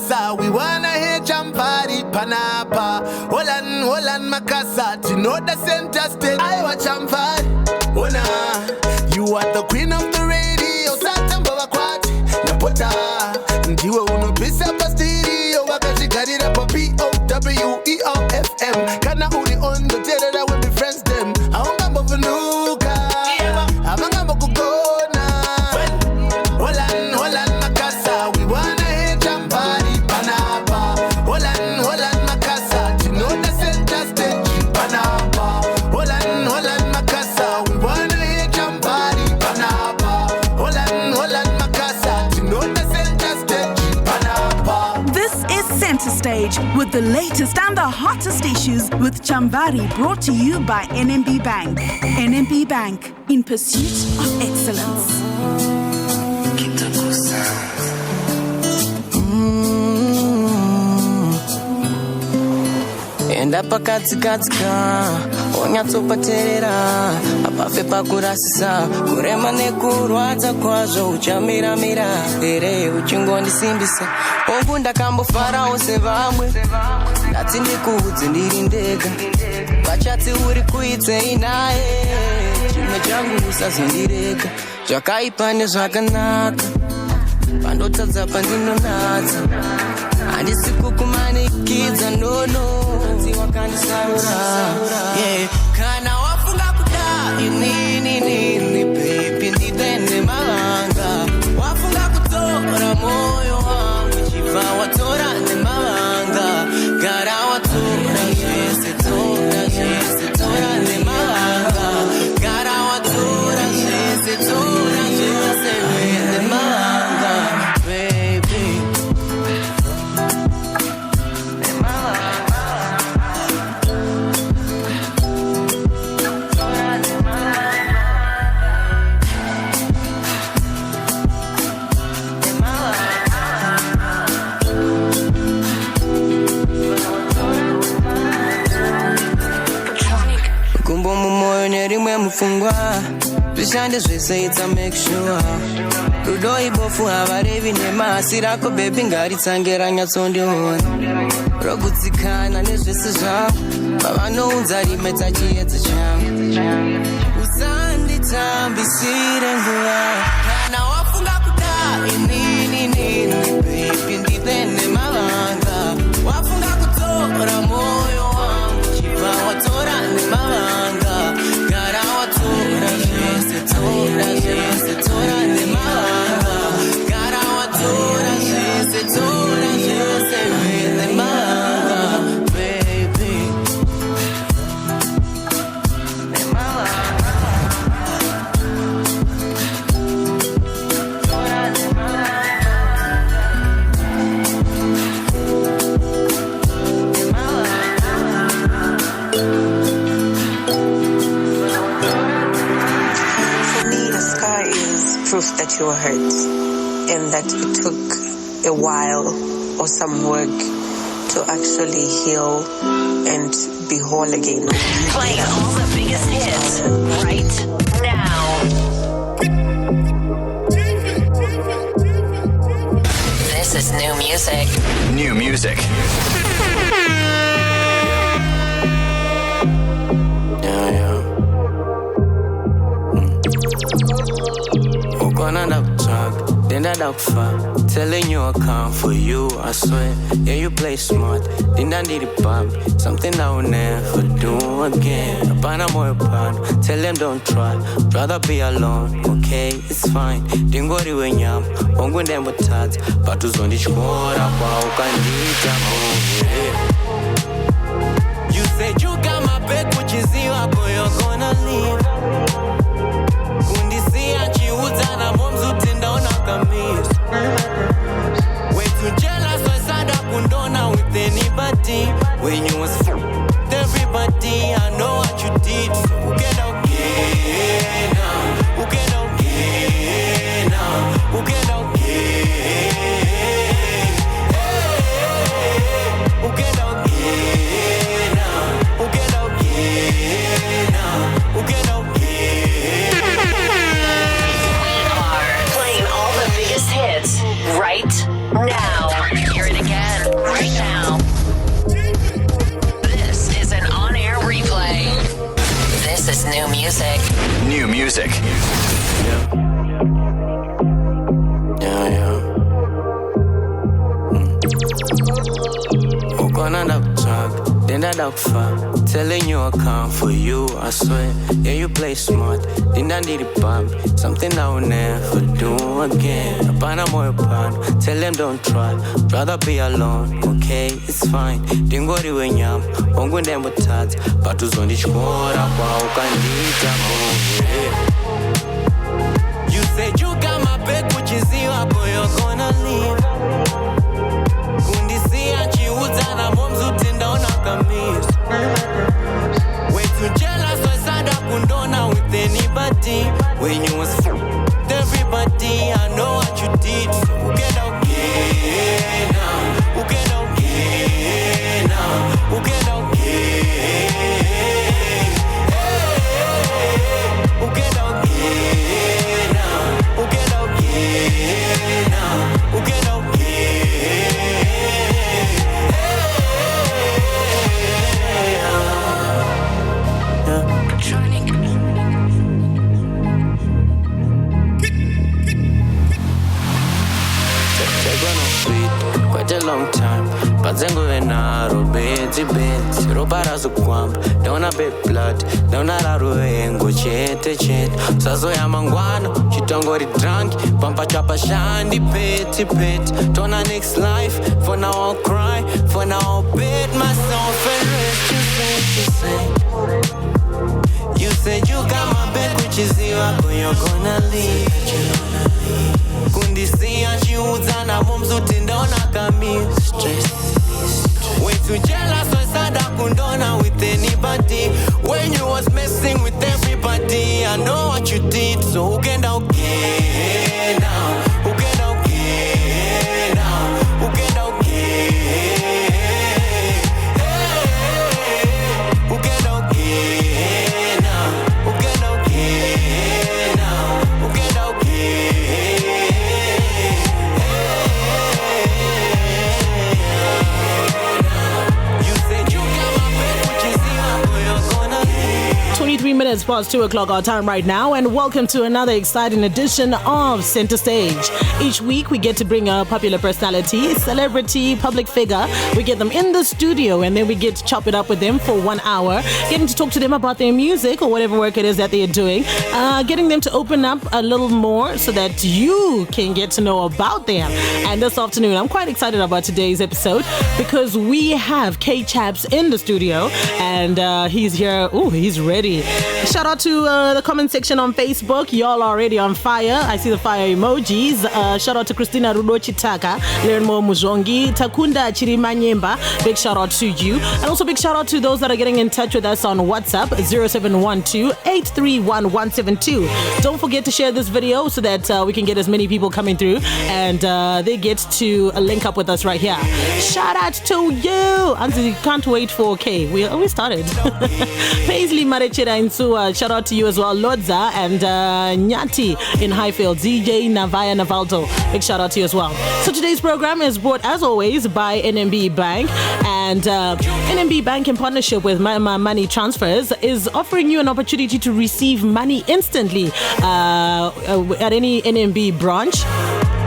Makasa. We wanna hear Chamvary, Panapa. Holland, Makasa. To know the center stage. I watch Chamvary. Oh nah, you are the queen of the radio. Satamba wakwati, napota. Ndiwe unopisa pastirio. Wakashikarira pa POWEOFM. Kana uri on the terror with the friends them. Aonga mbovunuka, abanga mbokugona. Holland, Makasa. We wanna hear Chamvary, Panapa. Holland, Makasa. To know the center stage, Panapa. Holland, Makasa. We wanna hear Chamvary, Panapa. Holland, Makasa. To know the center stage, Panapa. This is Center Stage with the latest and the hottest issues with Chamvary, brought to you by NMB Bank. NMB Bank, in pursuit of excellence. Enda pakatsikatsika onyatsopaterera apafe pakurasisa kurema nekurwadza kwazvo uchamiramira here uchingondisimbisa ongu ndakambofarawo sevamwe ndati ndikuudze ndiri ndega vachati uri kuitsei naye chimwe changu usazondirega zvakaipa nezvakanaka pandotadza pandinonatsa handisi kukumanikidza nono yeah. Kana wafunga kuda inini baby ndidene mavanga wafunga kutora moyo wangu chiva watora nemavanga gara watora yese tora nemavanga gara watora yese tora nemavanga baby. Nerimwe mufungwa zvishande zvese itsa make sure rudo ibofu havarevi nemasi rako bebi ngaritsange ranyatsondiona rogutsikana nezvese zvavo pavanounza rime tachiedza changu usanditambisire nguva kana wafunga kuda inini bebi ndidene mavanga wafunga kutora moyo wangu chiva watora nemavanga tora nemanga gara watora jese nemanga baby proof that you were hurt and that it took a while or some work to actually heal and be whole again. Playing all the biggest hits right now. This is new music. New music. Then I dog fuck, telling you I come for you, I swear. Yeah, you play smart, then I need a bump. Something I will never do again. Upon a more part, tell them don't try. Rather be alone, okay, it's fine. Didn't go to when yam, won't go them with tats. But who's on the shore, you said you got my back, which is you, I go, you're gonna leave. Chiuzana momzu tindona kamis. Way too jealous, so sad I kundona with anybody. When you was everybody, I know what you did. So who get out here now? Who get out here now? Who get out here? Who get out here now? Who get out here now? Who get out Hits right now. Hear it again. right now. This is an on-air replay. This is new music. New music. Yeah. Walk on a dog talk, then that dog fuck. Telling you I come for you, I swear. Yeah, you play smart, then I need a pump. Something I will never do again. Upon a more pan, tell them don't try. Rather be alone, okay, it's fine. Dingo di wenyam, ongu ndembo tat. Batu zondi chkora, kwa ukandita, oh yeah. You said you got my back, which is you, boy, you're gonna leave. Kundisia chiuza momzu tinda unakamis. Way too jealous, so sad I condona with anybody. When you was with everybody, I know what you did. So who get okay now? Who get okay now? Who get okay? Who get okay now? Who get okay now? Who get okay? Quite a long time, but then go in a bed, Robara Zukwamp, down a bit blood, down a ruin, go chet. Sazo Yamangwan, she don't go drunk, Pampa Chapa Shandy, pit, turn our next life, for now I'll cry, for now I'll bait myself and rest, you say. You said you got my back, which is you, you're gonna leave. Kundisia chiuza na momzu tinda unakami stress. Way too jealous, so sad I condona with anybody. When you was messing with everybody, I know what you did. So who get okay now? Who get okay now? Who get okay? Hey, who get okay now? Who get okay now? Who get okay? You said you got my back, which is you, you're gonna leave. 23 minutes past 2 o'clock our time right now, and welcome to another exciting edition of Center Stage. Each week we get to bring a popular personality, celebrity, public figure. We get them in the studio and then we get to chop it up with them for 1 hour, getting to talk to them about their music or whatever work it is that they're doing, getting them to open up a little more so that you can get to know about them. And this afternoon I'm quite excited about today's episode because we have Kae Chaps in the studio, and he's here. Oh, he's ready. Shout out to the comment section on Facebook. Y'all already on fire. I see the fire emojis. Shout out to Christina Rudochitaka, Lerenmo Muzongi, Takunda Chirimanyemba. Big shout out to you. And also big shout out to those that are getting in touch with us on WhatsApp, 0712-831-172. Don't forget to share this video so that we can get as many people coming through and they get to link up with us right here. Shout out to you. And can't wait for K. We started. Paisley Marechera in Sua. Shout out to you as well, Lodza and Nyati in Highfield, DJ Navaya Navaldo. Big shout out to you as well. So today's program is brought as always by NMB Bank, and NMB Bank in partnership with Mama Money Transfers is offering you an opportunity to receive money instantly at any NMB branch.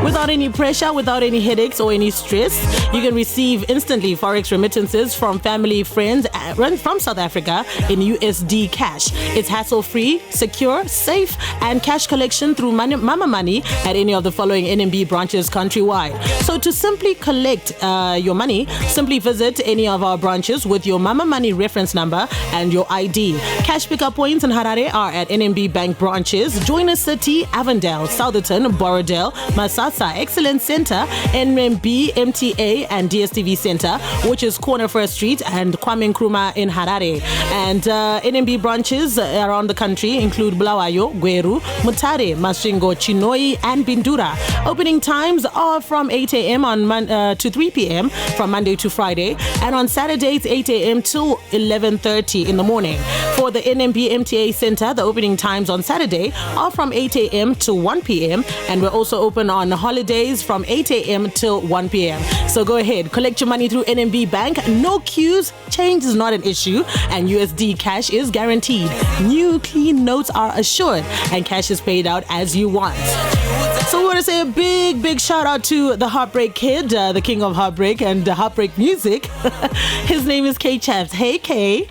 Without any pressure, without any headaches or any stress, you can receive instantly forex remittances from family, friends, from South Africa in USD cash. It's hassle-free, secure, safe, and cash collection through Mama Money at any of the following NMB branches countrywide. So to simply collect your money, simply visit any of our branches with your Mama Money reference number and your ID. Cash pickup points in Harare are at NMB Bank branches, Joiner City, Avondale, Southerton, Borrowdale, Masasa, Excellence Center, NMB, MTA, and DSTV Center, which is Corner First Street and Kwame Nkrumah in Harare. And NMB branches around the country include Bulawayo, Gweru, Mutare, Masvingo, Chinoi, and Bindura. Opening times are from 8 a.m. to 3 p.m. from Monday to Friday, and on Saturdays 8 a.m. to 11:30 in the morning. For the NMB MTA Center, the opening times on Saturday are from 8 a.m. to 1 p.m. and we're also open on holidays from 8 a.m. till 1 p.m. So go ahead, collect your money through NMB Bank. No queues, change is not an issue, and USD cash is guaranteed. New clean notes are assured, and cash is paid out as you want. So we want to say a big shout out to the Heartbreak Kid, the king of heartbreak and heartbreak music. His name is Kae Chaps. Hey, Kae.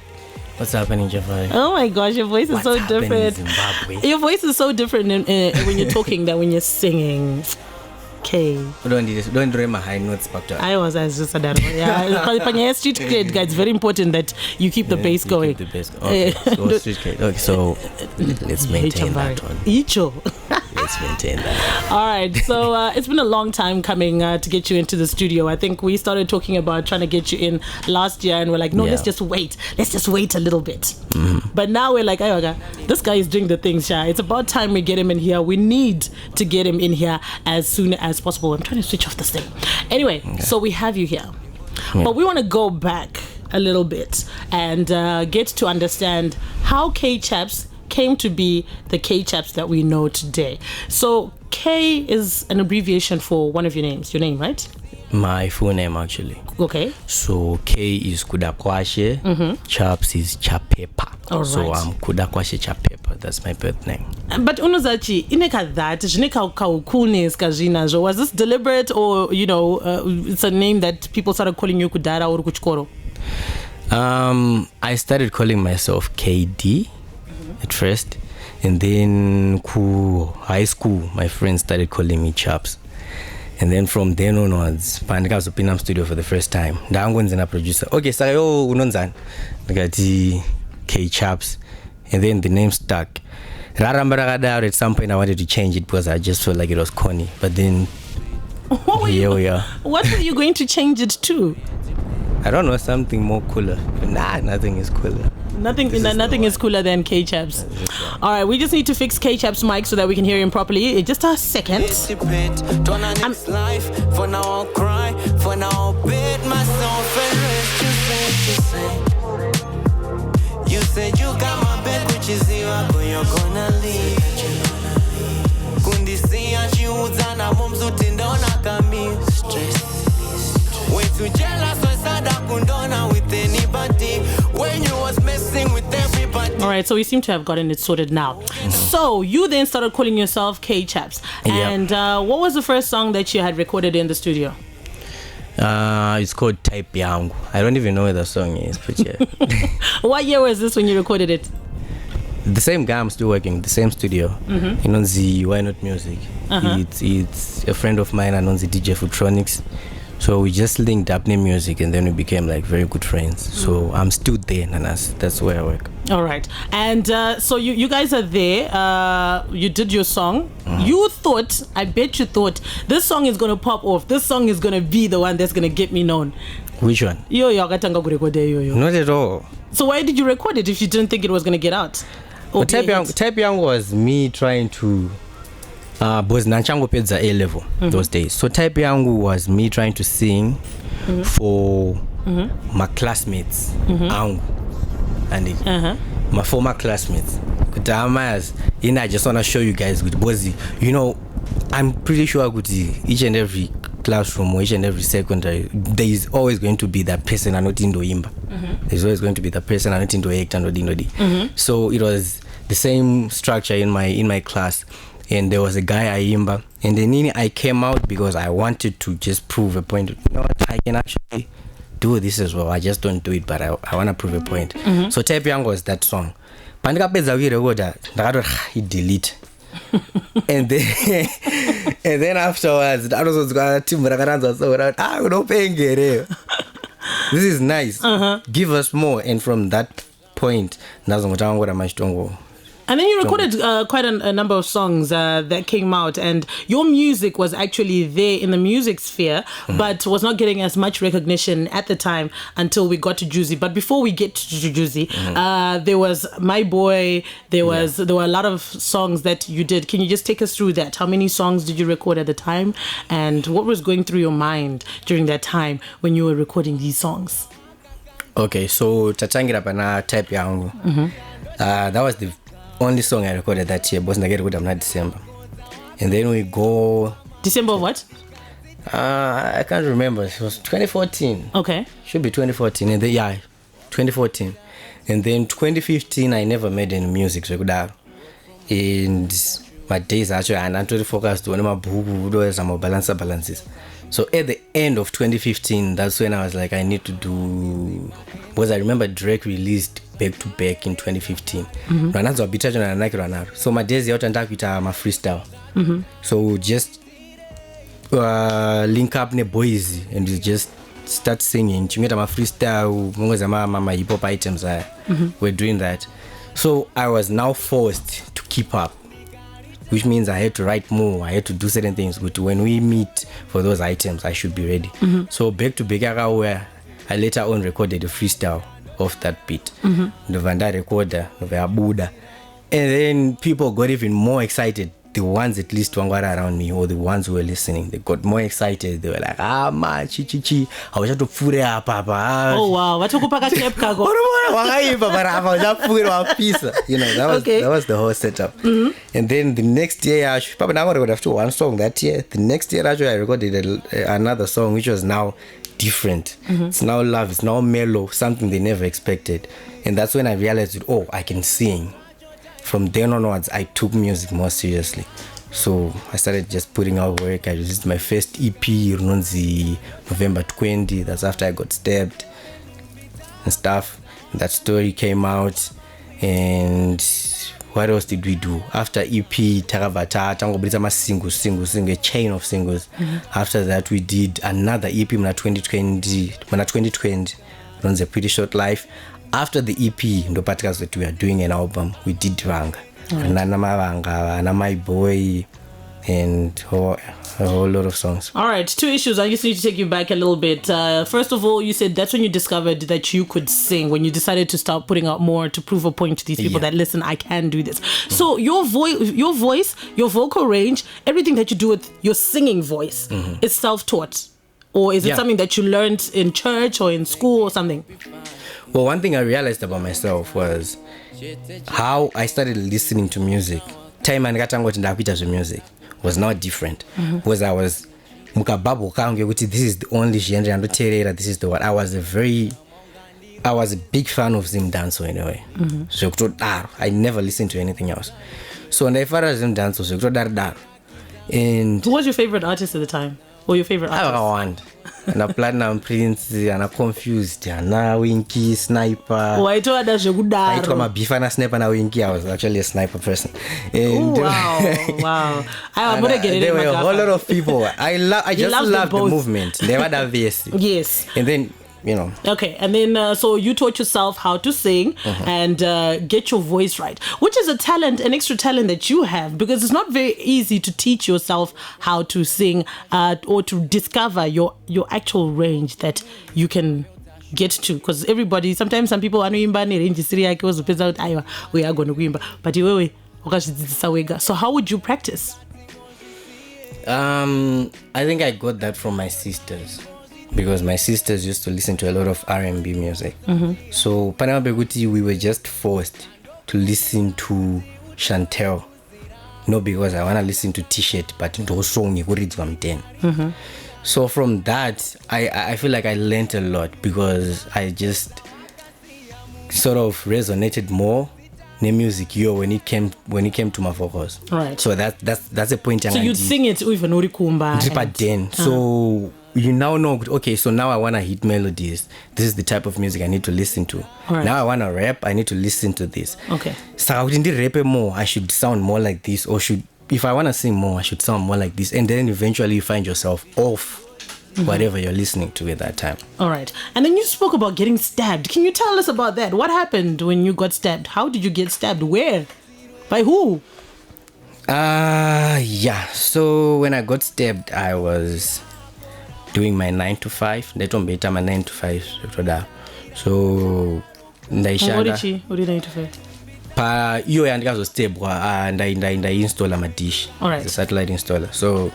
What's happening, Chamvary? Oh my gosh, your voice is so different. Your voice is so different when you're talking than when you're singing. Okay. Don't do my high notes back to I was just said that. Yeah, street cred, guys. It's very important that you keep the bass going. Keep the bass going. Okay, so street cred. Okay, so let's maintain that one. Icho. Let's maintain that. All right. So it's been a long time coming to get you into the studio. I think we started talking about trying to get you in last year, and we're like, no, let's just wait. Let's just wait a little bit. Mm-hmm. But now we're like, this guy is doing the things, Sha. It's about time we get him in here. We need to get him in here as soon as possible. I'm trying to switch off this thing. Anyway, so we have you here. Yeah. But we want to go back a little bit and get to understand how Kae Chaps came to be the Kae Chaps that we know today. So Kae is an abbreviation for one of your names. Your name, right? My full name, actually. Okay. So Kae is Kudakwashe. Mm-hmm. Chaps is Chapepa. All right. So I'm Kudakwashe Chapepa. That's my birth name. But unozachi ineka that was this deliberate, or it's a name that people started calling you Kudara or Kuchkoro? I started calling myself KD at first, and then high school my friends started calling me Chaps. And then from then onwards, Pandika was opening up studio for the first time. Dangon's in a producer. Okay, so unonzan. Nagati Kae Chaps. And then the name stuck. At some point I wanted to change it because I just felt like it was corny. But then here we are. What were you going to change it to? I don't know, something more cooler. Nah, nothing is cooler. Nothing is cooler than Kae Chaps. All right, we just need to fix Kae Chaps' mic so that we can hear him properly. Just a second. Life. For now I'll cry. For now I'll bid myself and rest. You said you got my back, which is you are gonna leave. Kundisi achiuzana mumzutindona kami stress. Way too jealous, so sad I couldn't with anybody. When you was messing with everybody. All right, so we seem to have gotten it sorted now. Mm-hmm. So you then started calling yourself Kae Chaps. And what was the first song that you had recorded in the studio? It's called Type Yangu. I don't even know where the song is, but yeah. What year was this when you recorded it? The same guy, I'm still working, the same studio. Mm-hmm. You know, the Why Not Music. Uh-huh. It's a friend of mine, and on the DJ Futronics. So we just linked up name music, and then we became like very good friends. So I'm still there, Nanas. That's where I work. All right. And so you guys are there. You did your song. You thought, I bet you thought, this song is going to pop off. This song is going to be the one that's going to get me known. Which one? Yo. Not at all. So why did you record it if you didn't think it was going to get out? Type Young was me trying to... because Nanchango paid the A level those days. So Type Yangu was me trying to sing for my classmates, Angu, and my former classmates. I just want to show you guys with Bozi. I'm pretty sure each and every classroom or each and every secondary, there is always going to be that person and not in the imba. There's always going to be that person and not in the act and not. So it was the same structure in my class. And there was a guy Ayimba, and then I came out because I wanted to just prove a point. You know what? I can actually do this as well. I just don't do it, but I want to prove a point. So Type Young was that song. Pandika peza he delete. and then afterwards, that was this is nice. Give us more. And from that point, and then you recorded quite a number of songs that came out, and your music was actually there in the music sphere, but was not getting as much recognition at the time until we got to Juicy. But before we get to Juicy, there was My Boy, there were a lot of songs that you did. Can you just take us through that? How many songs did you record at the time, and what was going through your mind during that time when you were recording these songs? Okay, so Tatangira Pana Type Yangu. That was the only song I recorded that year, was Nagere Good Amna December. And then we go December of what? I can't remember. It was 2014. Okay. Should be 2014. And then, 2014. And then 2015, I never made any music. So and my days actually, I'm totally focused on my balances. So at the end of 2015, that's when I was like, I need to do, because I remember Drake released Back to Back in 2015. So my days out and talk with my freestyle. So just link up ne boys and we just start singing. Chimeta my freestyle, my hip hop items. We're doing that. So I was now forced to keep up, which means I had to write more. I had to do certain things. But when we meet for those items, I should be ready. So Back to Back, where I later on recorded a freestyle of that beat. The Vanda recorder, the Buddha. And then people got even more excited. The ones at least wangwara around me, or the ones who were listening, they got more excited. They were like, ma, chi. I was to fure up. Oh wow, what you paka tape kago? You know, that was the whole setup. And then the next year, Papa now I would have to one song that year. The next year, actually, I recorded another song which was now different. It's now love. It's now mellow. Something they never expected. And that's when I realized, I can sing. From then onwards, I took music more seriously. So I started just putting out work. I released my first EP, November 20. That's after I got stabbed and stuff. That story came out. And what else did we do? After EP, Taravata, single, a chain of singles. After that, we did another EP in 2020, runs a pretty short life. After the EP, ndo particles that we are doing an album, we did Vanga. And My Boy, and a whole lot of songs. All right, 2 issues. I just need to take you back a little bit. First of all, you said that's when you discovered that you could sing, when you decided to start putting out more to prove a point to these people that, listen, I can do this. So your voice, your vocal range, everything that you do with your singing voice is self-taught? Or is it something that you learned in church or in school or something? Well, one thing I realized about myself was how I started listening to music. Time and gatango music was not different. Because I was this is the only genre and this is the one. I was a big fan of Zim Danso anyway. So I never listened to anything else. So when I found Zim Danso, and who was your favorite artist at the time? Or your favorite artist? I want. And a Platinum Prince, and a Confused, and a Winky, Sniper. Oh, I told that you good. I told my beef and a sniper and a Winky. I was actually a sniper person. And wow. I'm gonna get it. There were a whole lot of people. I just loved the movement. They were that VSC. Yes. And then, Okay, and then so you taught yourself how to sing and get your voice right, which is a talent, an extra talent that you have, because it's not very easy to teach yourself how to sing or to discover your actual range that you can get to, because sometimes some people anoimba range siri yake wozopedza kuti aiwa we are going to kuimba, but iwewe wakazvidzidzisa wega. So how would you practice? I think I got that from my sisters. Because my sisters used to listen to a lot of R&B music. So Panama Beguti, we were just forced to listen to Chantel. Not because I want to listen to T-shirt, but those songs from 10. So from that, I feel like I learned a lot, because I just sort of resonated more in music when it came to my vocals. Right. So that's a point. So you'd sing it even Kumba. So you now know, okay, so now I want to hit melodies. This is the type of music I need to listen to. Right. Now I want to rap, I need to listen to this. Okay. So I didn't rap more, I should sound more like this, or if I want to sing more, I should sound more like this. And then eventually you find yourself off whatever you're listening to at that time. All right. And then you spoke about getting stabbed. Can you tell us about that? What happened when you got stabbed? How did you get stabbed? Where? By who? So when I got stabbed, I was doing my 9 to 5. They told me my 9 to 5. So what did 9 to 5? Pa iyo yandikazostebwa ndainstalla madish. All right. The satellite installer. So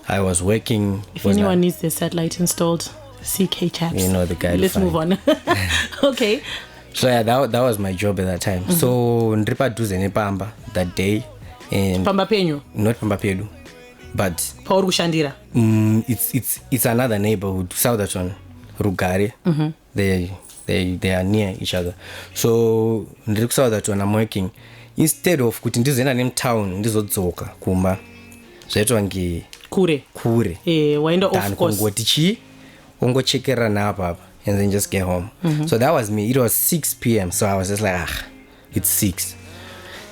I was working. If anyone needs their satellite installed, see Kae Chaps. You know the guy. Let's move on. Okay. So that was my job at that time. So Ndripa Duzene Pamba that day. And Pamba Penyo? Not Pamba Pedu. but Paul Kushandira. It's another neighborhood, Southerton, Rugare. They are near each other. So ndiri kuSoutherton, I'm working. Instead of kuti ndizoenda nemtown ndizodzoka kumba zvaitwa nge kure waenda off course ngoti ongochekerera napa and then just get home. So that was me. It was 6 p.m. so I was just like it's 6.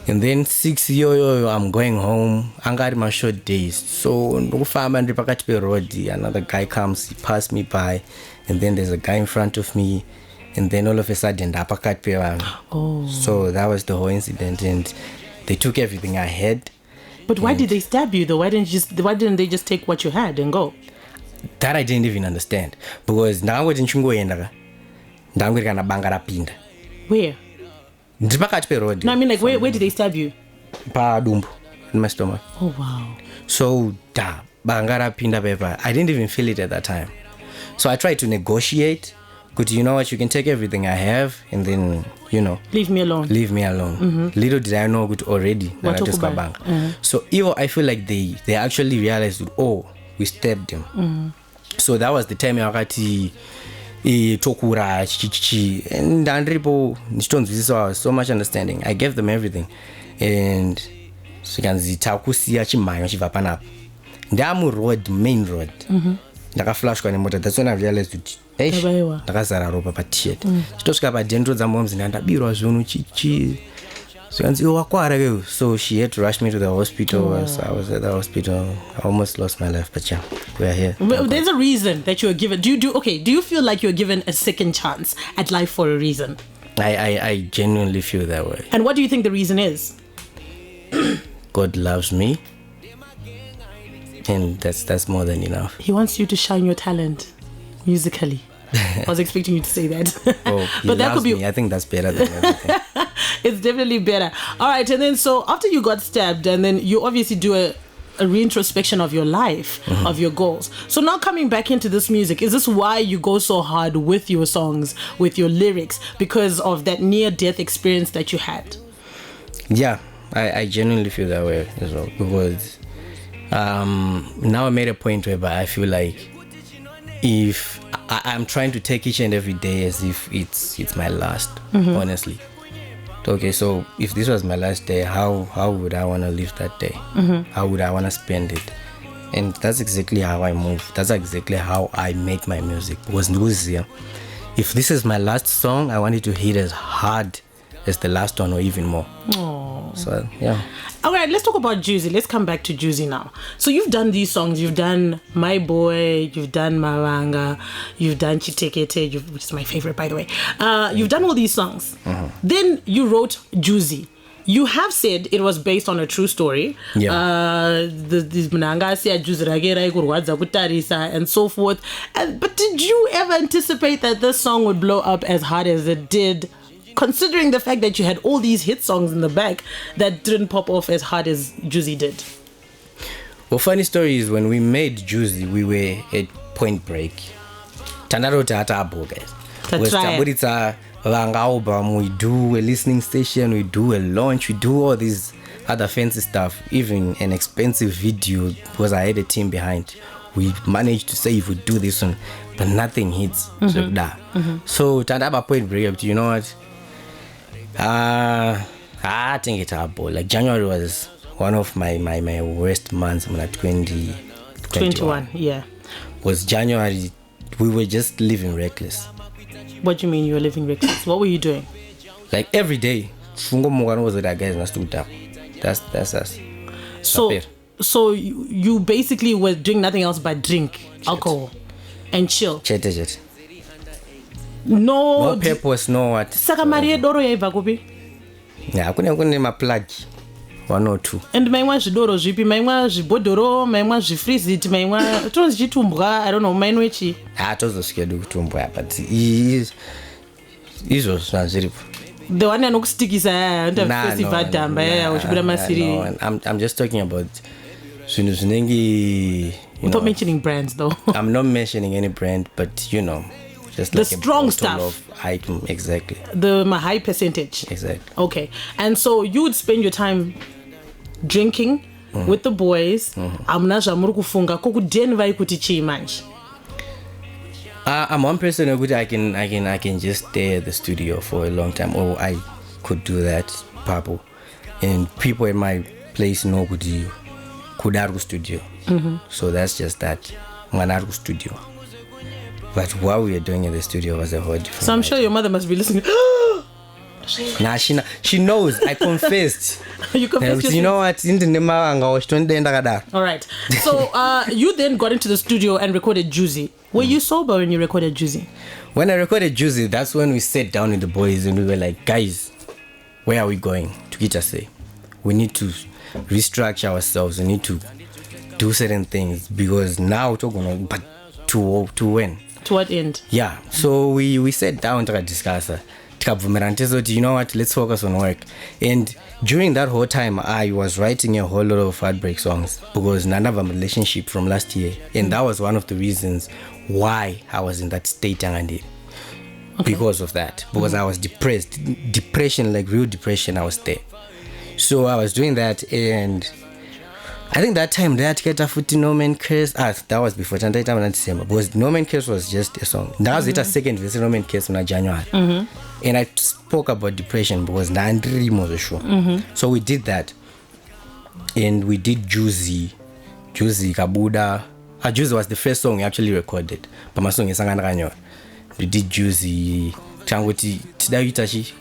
And then 6 yo I'm going home. Angari my short days. So ndokufamba ndiri pakati peroad, another guy comes, he passed me by, and then there's a guy in front of me, and then all of a sudden ndapakati pevanhu. So that was the whole incident, and they took everything I had. But why did they stab you though? Why didn't they just take what you had and go? That I didn't even understand, because ndakangoti ndichingoenda ndangoti kana banga rapinda. Where? Ndiri pakati peroad. No, I mean like where did they stab you? Padumbu, in my stomach. Oh wow. So banga rapinda pepa. I didn't even feel it at that time. So I tried to negotiate. But you know what? You can take everything I have and then, leave me alone. Little did I know good already that I just got bang. So I feel like they actually realized, we stabbed him. So that was the time yakati tokura chichi and andripo nichitonzwisisa so much understanding. I gave them everything and sikanzitakusiya chimanyo chibva panapa. Ndamu main road. Ndakaflashwa nemota. That's when I realized kuti ndakazara ropa patiet. Chitosvika padentro dzamomzi ndabirwa zvinhu chichi. So she had to rush me to the hospital. So I was at the hospital. I almost lost my life, but yeah, we are here. Well, there's a reason that you were given. Do you feel like you're given a second chance at life for a reason? I genuinely feel that way. And what do you think the reason is? God loves me, and that's more than enough. He wants you to shine your talent musically. I was expecting you to say that. But that could be. I think that's better than everything. It's definitely better. All right, and then so after you got stabbed, and then you obviously do a reintrospection of your life, of your goals. So now coming back into this music, is this why you go so hard with your songs, with your lyrics, because of that near-death experience that you had? Yeah, I genuinely feel that way as well, because now I made a point where I feel like if I'm trying to take each and every day as if it's my last, honestly. Okay, so if this was my last day, how would I want to live that day? How would I want to spend it? And that's exactly how I move. That's exactly how I make my music. Because if this is my last song, I want it to hit as hard as the last one or even more. Aww. So yeah. All right, let's talk about Juicy. Let's come back to Juicy now. So you've done these songs. You've done My Boy, you've done Mawanga, you've done Chitekete, which is my favorite, by the way. You've done all these songs. Then you wrote Juicy. You have said it was based on a true story. Yeah. And so forth. But did you ever anticipate that this song would blow up as hard as it did, considering the fact that you had all these hit songs in the back that didn't pop off as hard as Juicy did? Well, funny story is when we made Juicy, we were at Point Break. Tandarota Atabo, guys. It's a long album. We do a listening station, we do a launch, we do all these other fancy stuff, even an expensive video, because I had a team behind. We managed to say if we do this one, but nothing hits. So Tandaba Point Break, you know what? I think it's up. Like January was one of my worst months. I'm like 2021. Yeah. Was January. We were just living reckless. What do you mean you were living reckless? What were you doing? Like every day. That's us. So you basically were doing nothing else but drink alcohol and chill. No purpose, no what. Saka Maria Doro yaiva kupi? Yeah, kune maplug 1 or 2. And maimwa zvidoro zvipi? Maimwa zvibhodhoro, maimwa zvifriziti, maimwa tonzi chitumbwa, I don't know, maimwa chi? Tozosvika kutumbwa, but izvo zviripo. The one anokustikisa and festival damba uchibuda masiri. I'm just talking about zvinhu zvinenge. Without mentioning brands though. I'm not mentioning any brand, but just the like strong stuff of item, exactly. The high percentage. Exactly. Okay. And so you would spend your time drinking, with the boys. Amuna zvamuri kufunga kokudenva ikuti chii manje? I'm one person who I can just stay at the studio for a long time, or I could do that, Papo. And people in my place know Kudaru studio. So that's just that. Manaru studio. But what we were doing in the studio was a whole different. So I'm sure your mother must be listening. Nah, she knows. I confessed. You confessed. You know what? All right. So you then got into the studio and recorded Juicy. Were you sober when you recorded Juicy? When I recorded Juicy, that's when we sat down with the boys and we were like, guys, where are we going? To say, we need to restructure ourselves. We need to do certain things because now we're talking but to when? To what end? Yeah. So we sat down to discuss. You know what? Let's focus on work. And during that whole time, I was writing a whole lot of heartbreak songs because none of them relationship from last year, and that was one of the reasons why I was in that state, and because of that, because I was depression, like real depression. I was there, so I was doing that, and I think that time that get a foot No Man Curse. That was before December, because No Man Curse was just a song. That was it a second verse No Man Curse in January. And I spoke about depression because Nandri was a show. So we did that. And we did Juicy Kabuda. Juicy was the first song we actually recorded. But my song is Sanganranyo. We did Juicy.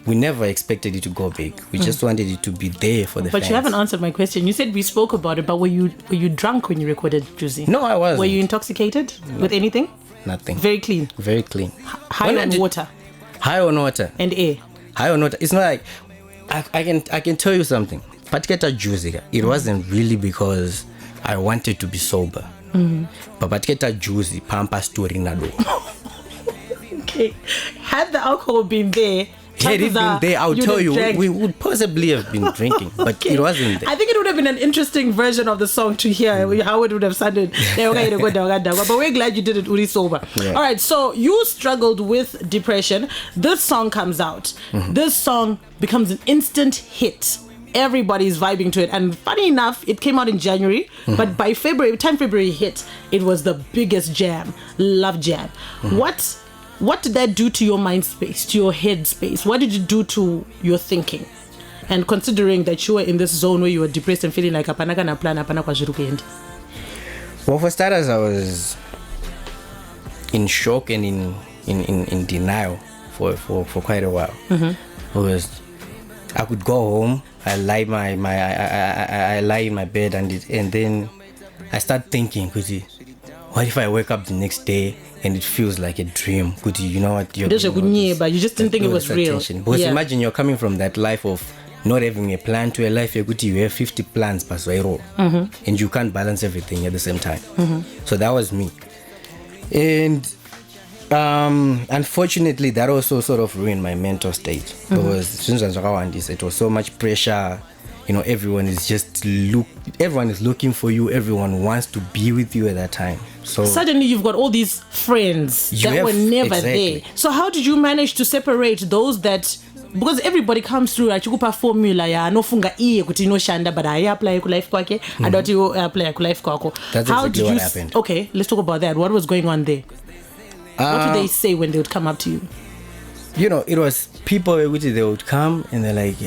We never expected it to go big. We just wanted it to be there for the fans. But you haven't answered my question. You said we spoke about it, but were you drunk when you recorded Juicy? No, I wasn't. Were you intoxicated with anything? Nothing. Very clean. Very clean. High on water. High on water. And air. High on water. It's not like I can tell you something. Patiketa Juicy, it wasn't really because I wanted to be sober. But Patiketa Juicy, Pampa story nado. Okay. Had the alcohol been there, had it been there, I'll tell you, we would possibly have been drinking, but okay. It wasn't there. I think it would have been an interesting version of the song to hear how it would have sounded. But we're glad you did it really sober. Yeah. All right, so you struggled with depression. This song comes out. This song becomes an instant hit. Everybody's vibing to it, and funny enough, it came out in January, but by February hit, it was the biggest jam, love jam. What did that do to your mind space, to your head space? What did it do to your thinking? And considering that you were in this zone where you were depressed and feeling like apana kana plan apana kwa jirukendi. Well, for starters, I was in shock and in denial for quite a while. Because I could go home, I lie in my bed, and then I start thinking, what if I wake up the next day and it feels like a dream? You know what? But you just didn't think it was real. Because imagine you're coming from that life of not having a plan to a life you have 50 plans per and you can't balance everything at the same time. So that was me. And unfortunately, that also sort of ruined my mental state because it was so much pressure. You know, everyone is looking for you. Everyone wants to be with you at that time. So suddenly you've got all these friends that were never there. So how did you manage to separate those that, because everybody comes through achikupa formula ya nofunga iye kuti inoshanda but I apply ku life kwake I don't apply ku life kwako. That's exactly what happened. Okay, let's talk about that. What was going on there? What did they say when they would come up to you? You know, it was people they would come and they're like,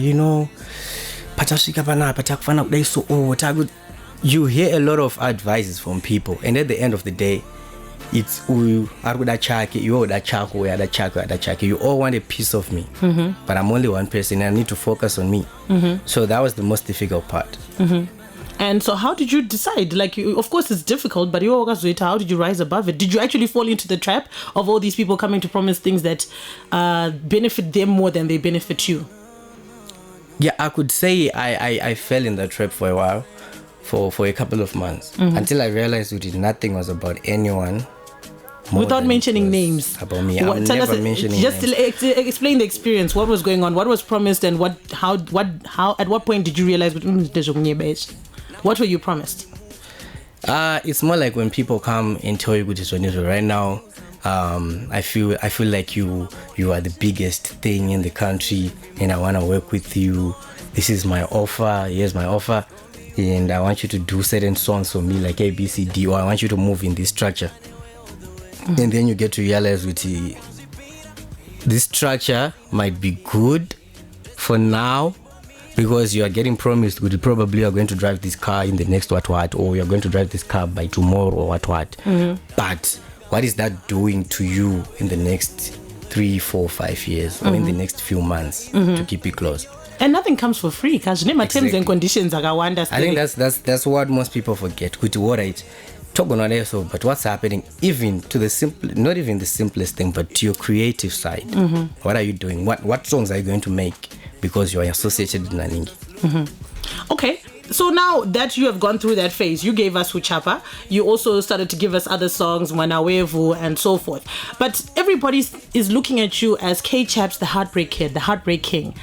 you know, you hear a lot of advices from people, and at the end of the day, it's you all want a piece of me, but I'm only one person and I need to focus on me. So that was the most difficult part. And so how did you decide? Like, of course it's difficult, but how did you rise above it? Did you actually fall into the trap of all these people coming to promise things that benefit them more than they benefit you? Yeah, I could say I fell in that trap for a while, for a couple of months, until I realized that nothing was about anyone. Without mentioning names. About me. I'm never mentioning just names. Explain the experience. What was going on? What was promised, and how at what point did you realize what were you promised? It's more like when people come and tell you right now, I feel like you are the biggest thing in the country and I want to work with you. This is my offer. Here's my offer. and I want you to do certain songs for me, like A, B, C, D, or I want you to move in this structure. And then you get to realize with this structure might be good for now, because you are getting promised you probably are going to drive this car in the next what, or you're going to drive this car by tomorrow or what. But what is that doing to you in the next 3, 4, 5 years, or in the next few months to keep it close? And nothing comes for free, because terms and conditions I think that's what most people forget. But what's happening even to the simple, not even the simplest thing, but to your creative side? What are you doing? What songs are you going to make because you are associated with Naningi? Okay, so now that you have gone through that phase, you gave us Huchapa, you also started to give us other songs, Mwanawevu and so forth. But everybody is looking at you as Kae Chaps, the Heartbreak Kid, the Heartbreak King.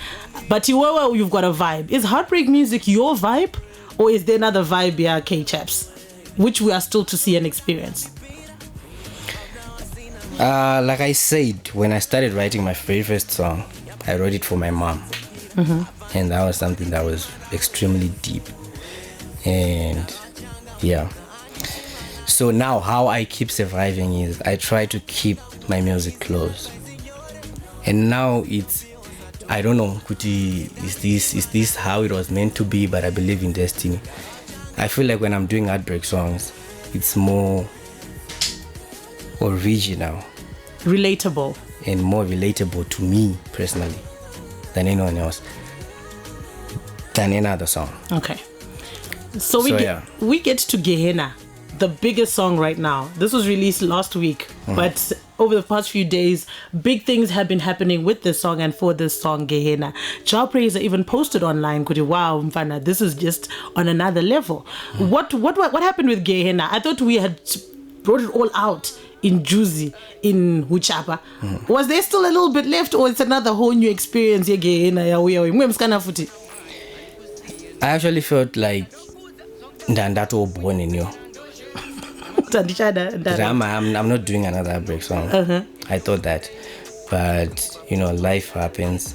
But you've got a vibe. Is heartbreak music your vibe, or is there another vibe here, Kae Chaps, which we are still to see and experience? Like I said, when I started writing my very first song, I wrote it for my mom. And that was something that was extremely deep. And yeah. So now how I keep surviving is I try to keep my music close. And now it's, I don't know, is this how it was meant to be, but I believe in destiny. I feel like when I'm doing heartbreak songs, it's more original, relatable, and more relatable to me personally than anyone else, than any other song. Okay. So we get to Gehenna, the biggest song right now. This was released last week, but over the past few days, big things have been happening with this song and for this song, Gehenna. Chamvary even posted online, wow, Mfana, this is just on another level. What happened with Gehenna? I thought we had brought it all out in Juicy, in Huchapa. Was there still a little bit left, or it's another whole new experience? I actually felt like Ndandato born in you. I'm not doing another break song. I thought that, but life happens.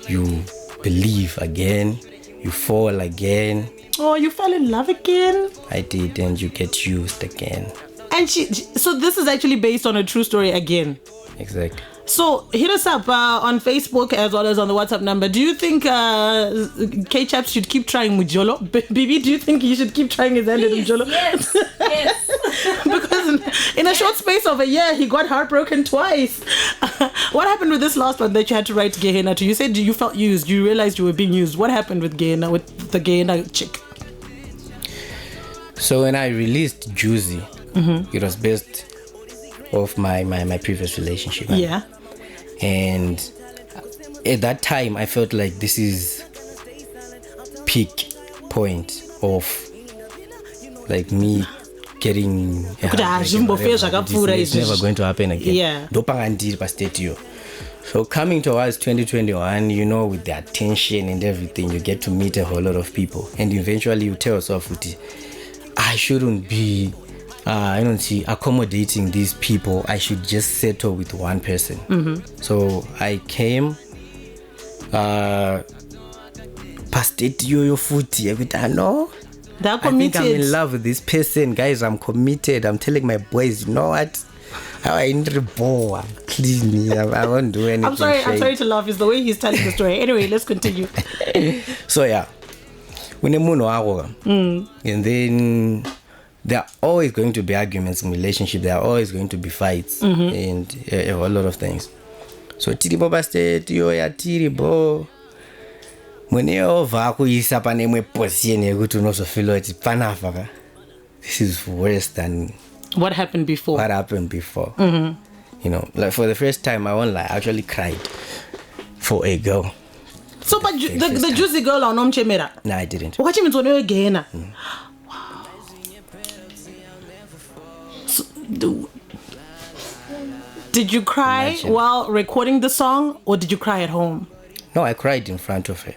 You believe again, you fall again. Oh, you fell in love again? I did, and you get used again. And so this is actually based on a true story again. Exactly. So hit us up on Facebook as well as on the WhatsApp number. Do you think Kae Chaps should keep trying Mujolo? Bibi, do you think he should keep trying his hand at Mujolo? Yes. Because in a short space of a year, he got heartbroken twice. What happened with this last one that you had to write Gehenna to? You said you felt used. You realized you were being used. What happened with Gehenna, with the Gehenna chick? So when I released Juicy, it was based off my previous relationship. Yeah. And at that time, I felt like this is peak point of like me getting it's never going to happen again. Yeah. So coming towards 2021, with the attention and everything, you get to meet a whole lot of people, and eventually you tell yourself, I shouldn't be accommodating these people. I should just settle with one person. So I came past it your foot. I think I'm in love with this person, guys. I'm committed. I'm telling my boys, you know what? I in the ball. I'm clean. I won't do anything. I'm sorry to laugh. It's the way he's telling the story. Anyway, let's continue. So yeah, and then there are always going to be arguments in relationship. There are always going to be fights and a whole lot of things. So tiribo bastet yo ya tiribo. Mweneo vaku isapa nemwe position yekuti unozofila kuti panapa. This is worse than what happened before. Like for the first time, I won't lie, I actually cried for a girl. So, but the Juicy girl on Chemera? No, I didn't. What you mean to know again? So, did you cry while recording the song, or did you cry at home? No, I cried in front of her.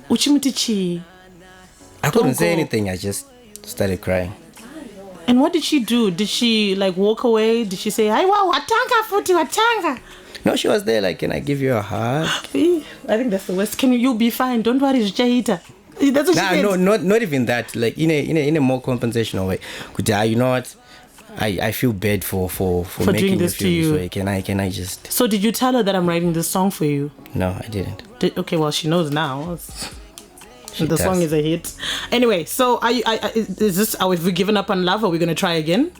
Uchimutichi. I couldn't say anything. I just started crying. And what did she do? Did she walk away? Did she say, "Ay, wow, watanga futi watanga"? No, she was there. Like, can I give you a hug? I think that's the worst. Can you be fine? Don't worry, Jahita. That's what she Nah, said. no, not even that. Like in a more compensational way. Could you know what? I feel bad for making doing this feel to you. This way. Can I just? So did you tell her that I'm writing this song for you? No, I didn't. Okay, well she knows now. The does. song is a hit. Anyway, so is this? Are we given up on love? Or are we gonna try again?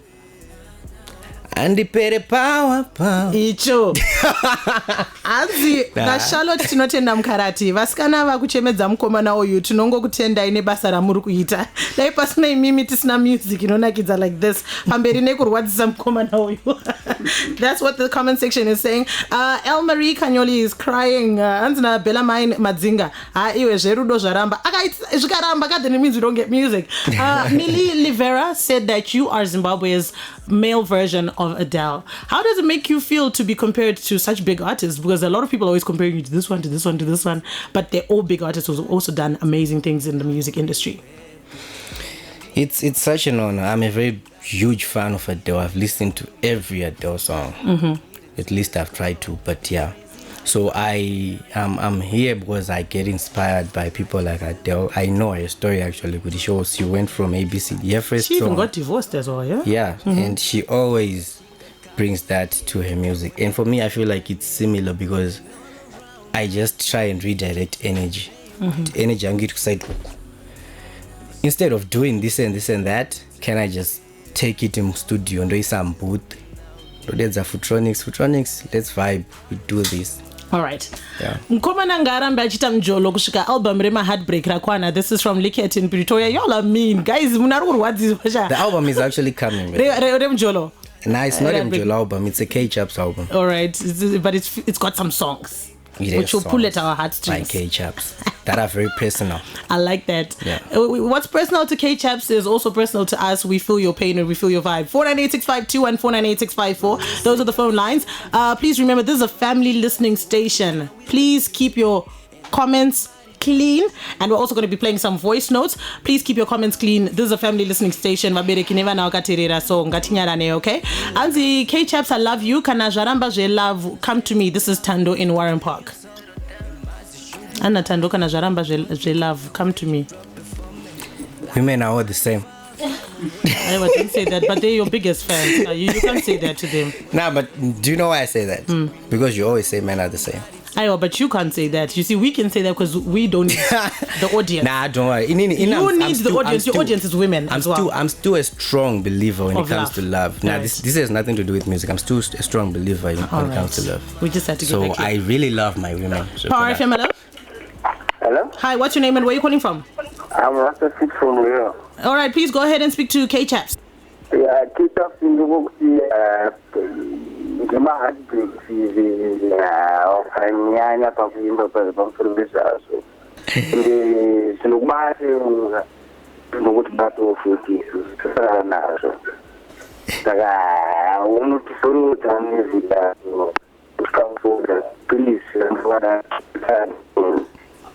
Andipere power. Icho. Anzi, na Charlotte tinotenda mukarati. Vasikana vakuchemedza mukomana uyu tinongokutenda ine basa ramuri kuita. Dai pasina imimi tisina music inonakidza like this. Pamberi nekurwadzisa mukomana uyu. That's what the comment section is saying. El Marie Kanyoli is crying. Anzi na Bella Mine Madzinga. Iwe zverudo zvaramba. Zvikaramba kadhen it means we don't get music. Millie Livera said that you are Zimbabwe's male version of Adele. How does it make you feel to be compared to such big artists? Because a lot of people are always comparing you to this one, to this one, to this one, but they're all big artists who've also done amazing things in the music industry. It's such an honor. I'm a very huge fan of Adele. I've listened to every Adele song. Mm-hmm. At least I've tried to, but yeah. So I'm here because I get inspired by people like Adele. I know her story actually, but it shows she went from ABCD first. She even got divorced as well, yeah? Yeah, and she always brings that to her music. And for me, I feel like it's similar because I just try and redirect energy. The energy I'm getting excited. Instead of doing this and this and that, can I just take it in studio and do some booth? There's a Futronics, let's vibe, we do this. All right. Yeah. Mkomana ngarambe achita mjolo kusvika album rema Heartbreak rakwana. This is from Licket in Pretoria. Y'all are mean. Guys, the album is actually coming. Mjolo. Nah, it's not a Mjolo album. It's a Kae Chaps album. All right. But it's got some songs. Which will pull at our heartstrings. By Kae Chaps. That are very personal. I like that. Yeah. What's personal to Kae Chaps is also personal to us. We feel your pain and we feel your vibe. 498-652 and 498-654. Those are the phone lines. Please remember, this is a family listening station. Please keep your comments clean, and we're also going to be playing some voice notes. Please keep your comments clean. This is a family listening station. Vabereki neva na wakaterera, so ngatinyarane, okay? Anzi, Kae Chaps, I love you. Kana jaramba je love, come to me. This is Tando in Warren Park. Anna Tando, kana jaramba je love, come to me. Women are all the same. I never didn't say that, but they're your biggest fans. You can't say that to them. Nah, but do you know why I say that? Because you always say men are the same. I know, but you can't say that. You see, we can say that because we don't need the audience. Nah, don't worry. You need the audience. Your audience is women as well. I'm still a strong believer when it comes love. to love. Now, this has nothing to do with music. I'm still a strong believer when it comes to love. We just had to get So that clear. I really love my women. So Power FM, hello? Hello? Hi, what's your name and where are you calling from? I'm Rasta Fit from here. All right, please go ahead and speak to Kae Chaps. Yeah, Kae Chaps in the book, the heartbreaks is ofanyanya pakuimba pamfurubisa so sinokubati nokuti batofuti nazo saka unotifuruta music yako ukamfuda please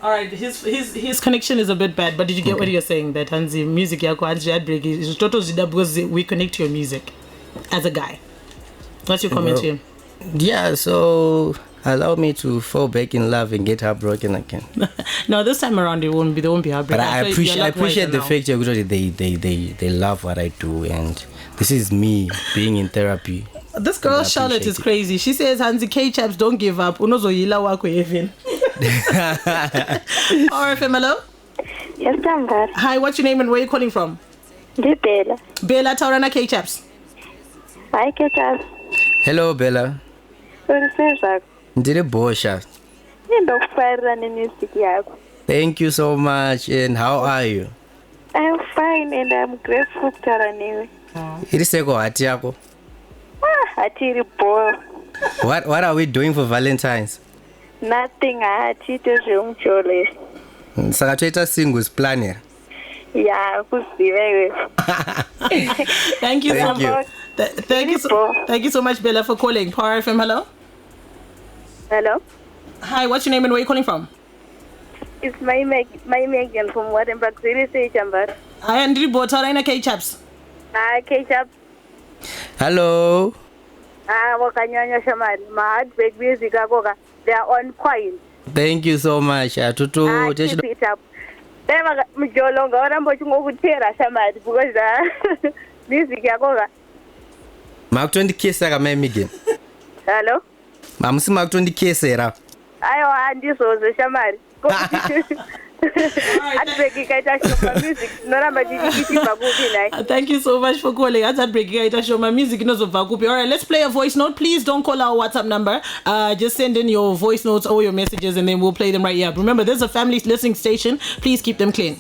All right, his connection is a bit bad, but did you get what you're saying? That Hanzi music yako Hanzi Heartbreak is total zida because we connect to your music as a guy. What's your comment here? Yeah, so allow me to fall back in love and get heartbroken again. No, this time around they won't be heartbroken. But I appreciate the fact that they love what I do, and this is me being in therapy. This girl Charlotte is crazy. She says Hanzi Kae Chaps, don't give up. Unozoyila wako even. RFM, hello? Yes, Chamvary. Hi, what's your name and where are you calling from? Bella. Bella Taurana Kae Chaps. Hi, Kae Chaps. Hello, Bella. Ndiri bosha. Music yako. Thank you so much. And how are you? I'm fine and I'm grateful to you. Iri seko hati yako? Hatiri bo. What are we doing for Valentine's? Nothing. Hati to zomjole. Saka toita singles plan here. Yeah, kusiwe. Thank you so much. Thank you so much, Bella, for calling. Power FM, hello? Hello? Hi, what's your name and where are you calling from? It's my Megan from Wattenberg. Seriously, Chamvary. Hi, Andri Botarina Kae Chaps. Hi, Kae Chaps. Hello. Wakanyanya Shamari. My heartbreak music, they are on point. Thank you so much. Keep it up. Ema mjolonga oramba chingokutera shamari because music yakoga. Mark 20k saka again. Hello. Mamusi Mark 20k sera. Ayo andizozo shamari. Thank you so much for calling. That's breaking it. Show my music. All right, let's play a voice note. Please don't call our WhatsApp number. Just send in your voice notes or your messages, and then we'll play them right here. Remember, this is a family listening station. Please keep them clean.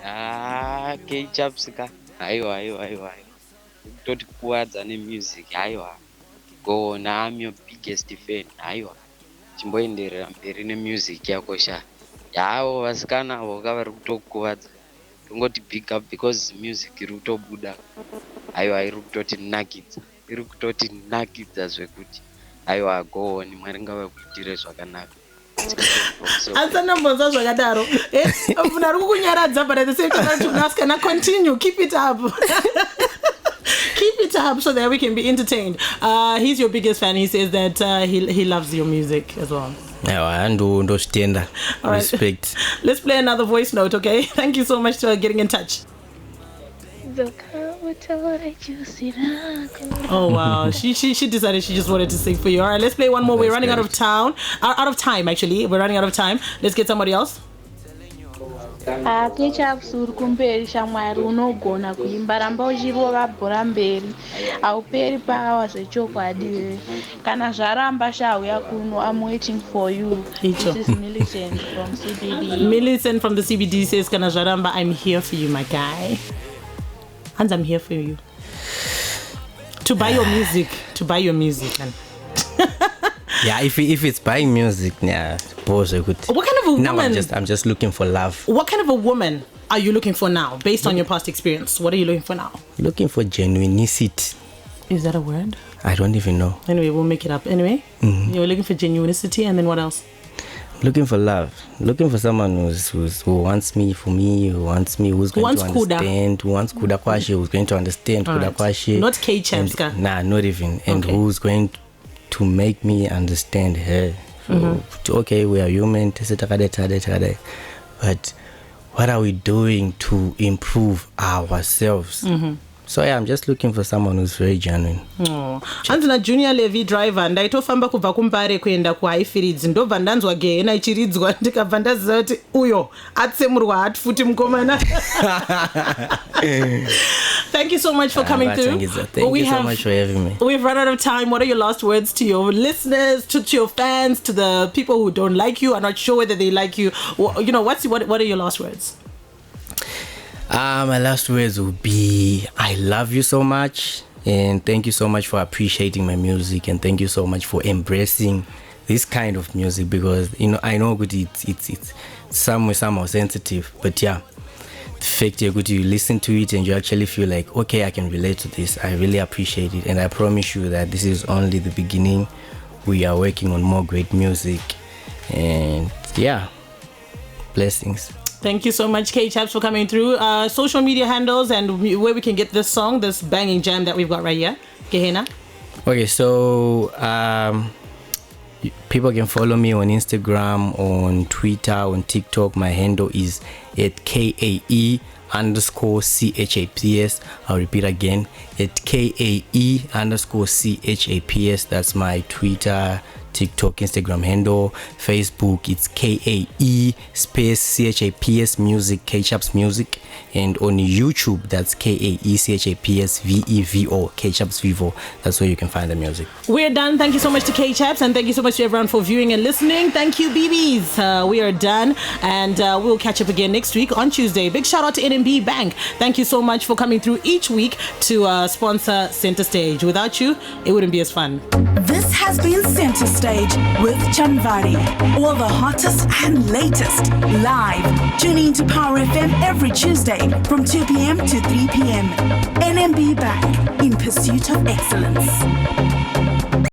Kae Chaps ka. Aiwa. Don't kuadza ne music. Aiwa. Go on, I'm your biggest fan. Aiwa. Chimboenderera mberi ne music yako sha. Yawo vasikana vokavari kutokuvadza tongoti big up because music iri kutobuda aiwa iri kutoti nakidza zvekuti aiwa go on mwari ngavakuitire zvakanaka asanambonza zvakadaro munhu ari kukunyaradza but at the same time to continue keep it up. Keep it up so that we can be entertained. He's your biggest fan. He says that he loves your music as well. All right. Respect. Let's play another voice note, okay? Thank you so much for getting in touch. Oh wow, she decided she just wanted to sing for you. All right, let's play one more. We're running out of time. Actually. We're running out of time. Let's get somebody else. Kae Chaps uri kumberi shamwari unogona kuimba ramba uchirova bhora mberi hauperi paawa zvechokwadi kana zvaramba shauya kuno. I'm waiting for you. This is Millicent from CBD. Millicent from the CBD says kana zvaramba, I'm here for you, my guy. And I'm here for you to buy your music man. Yeah, if it's buying music, yeah, both are good. What kind of a woman? Now I'm just looking for love. What kind of a woman are you looking for now, based on your past experience? What are you looking for now? Looking for genuinity. Is that a word? I don't even know. Anyway, we'll make it up. Anyway, You're looking for genuinity, and then what else? Looking for love. Looking for someone who wants me for me, who wants me, who's going to understand, who wants kuda kwashi, who's going to understand kuda kwashi. Not Kae Chaps. Nah, not even. And who's going to make me understand her. Okay, we are human, but what are we doing to improve ourselves? So yeah, I'm just looking for someone who's very genuine. Anzina Junior Levy driver ndaitofamba kubva kuMbare kuenda kuHighfields ndobva ndanzwa gehena ichiridzwa ndikabva ndaziva kuti uyo atsemurwa hatifuti mukomana. Thank you so much for coming through. Thank you so much for having me. We've run out of time. What are your last words to your listeners, to your fans, to the people who don't like you, are not sure whether they like you? You know, what are your last words? My last words would be, I love you so much, and thank you so much for appreciating my music, and thank you so much for embracing this kind of music, because I know it's somehow sensitive, but yeah, the fact you listen to it and you actually feel like, okay, I can relate to this. I really appreciate it, and I promise you that this is only the beginning. We are working on more great music, and yeah, blessings. Thank you so much, Kae Chaps, for coming through. Social media handles and where we can get this song, this banging jam that we've got right here. Gehenna? Okay, so people can follow me on Instagram, on Twitter, on TikTok. My handle is at KAE_CHAPS. I'll repeat again, at KAE_CHAPS. That's my Twitter, TikTok, Instagram handle. Facebook, it's KAE_CHAPS music, Kae Chaps music. And on YouTube, that's KAECHAPS VEVO, Kae Chaps Vivo. That's where you can find the music. We're done. Thank you so much to Kae Chaps, and thank you so much to everyone for viewing and listening. Thank you, BBs. We are done, and we'll catch up again next week on Tuesday. Big shout out to NMB Bank. Thank you so much for coming through each week to sponsor Center Stage. Without you, it wouldn't be as fun. This has been Center Stage with Chamvary. All the hottest and latest live. Tune in to Power FM every Tuesday from 2 p.m. to 3 p.m. NMB Bank, in pursuit of excellence.